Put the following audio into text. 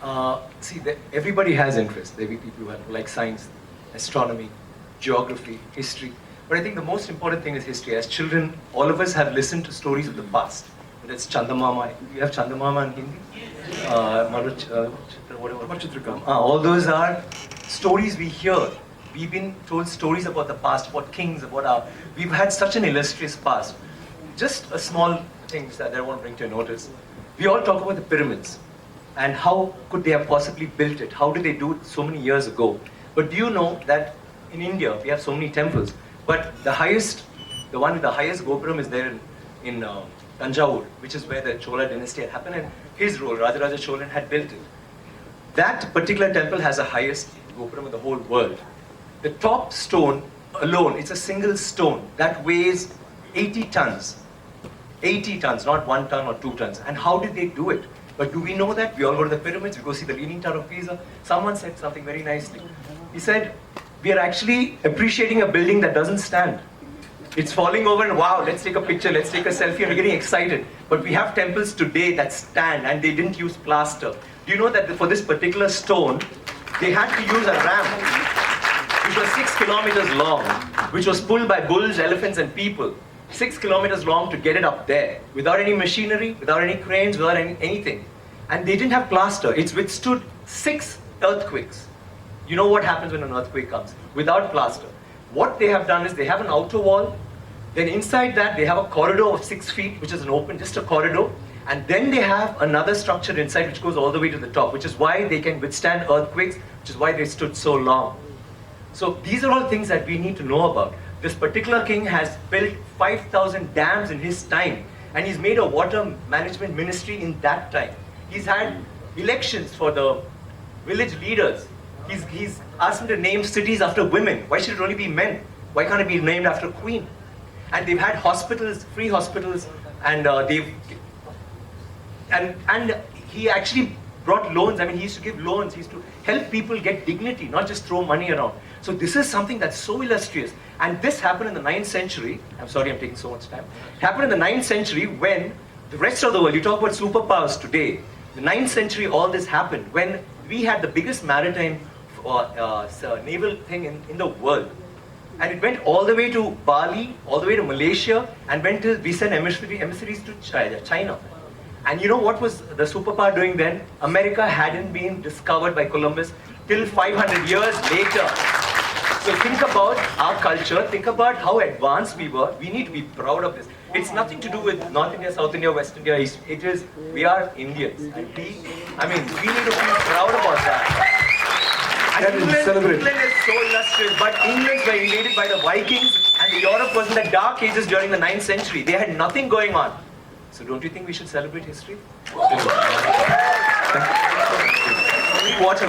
Everybody has interest. There will be people who like science, astronomy, geography, history. But I think the most important thing is history. As children, all of us have listened to stories of the past. Whether it's Chandamama, you have Chandamama in Hindi? All those are stories we hear. We've been told stories about the past, about kings, we've had such an illustrious past. Just a small thing that I want to bring to your notice. We all talk about the pyramids and how could they have possibly built it? How did they do it so many years ago? But do you know that in India we have so many temples, but the one with the highest gopuram is there in Thanjavur, which is where the Chola dynasty had happened, and his role, Rajaraja Cholan, had built it. That particular temple has the highest gopuram in the whole world. The top stone alone, it's a single stone that weighs 80 tons. 80 tons, not 1 ton or 2 tons. And how did they do it? But do we know that? We all go to the pyramids, we go see the Leaning Tower of Pisa. Someone said something very nicely. He said, we are actually appreciating a building that doesn't stand. It's falling over and wow, let's take a picture, let's take a selfie, and we're getting excited. But we have temples today that stand and they didn't use plaster. Do you know that for this particular stone, they had to use a ramp, which was 6 kilometers long, which was pulled by bulls, elephants, and people. 6 kilometers long to get it up there, without any machinery, without any cranes, without anything. And they didn't have plaster. It's withstood 6 earthquakes. You know what happens when an earthquake comes? Without plaster. What they have done is they have an outer wall, then inside that they have a corridor of 6 feet, which is an open, just a corridor, and then they have another structure inside which goes all the way to the top, which is why they can withstand earthquakes, which is why they stood so long. So these are all things that we need to know about. This particular king has built 5,000 dams in his time, and he's made a water management ministry in that time. He's had elections for the village leaders. He's asked them to name cities after women. Why should it only be men? Why can't it be named after a queen? And they've had hospitals, free hospitals, and he actually brought loans. I mean, he used to give loans. He used to help people get dignity, not just throw money around. So this is something that's so illustrious. And this happened in the 9th century. I'm sorry I'm taking so much time. It happened in the 9th century when the rest of the world, you talk about superpowers today, the 9th century all this happened when we had the biggest maritime naval thing in the world. And it went all the way to Bali, all the way to Malaysia, and we sent emissaries to China. And you know what was the superpower doing then? America hadn't been discovered by Columbus till 500 years later. So think about our culture, think about how advanced we were. We need to be proud of this. It's nothing to do with North India, South India, West India, East. It is, we are Indians. And we need to feel proud about that. England is so illustrious, but England were invaded by the Vikings, and Europe was in the dark ages during the 9th century. They had nothing going on. So don't you think we should celebrate history? Watch a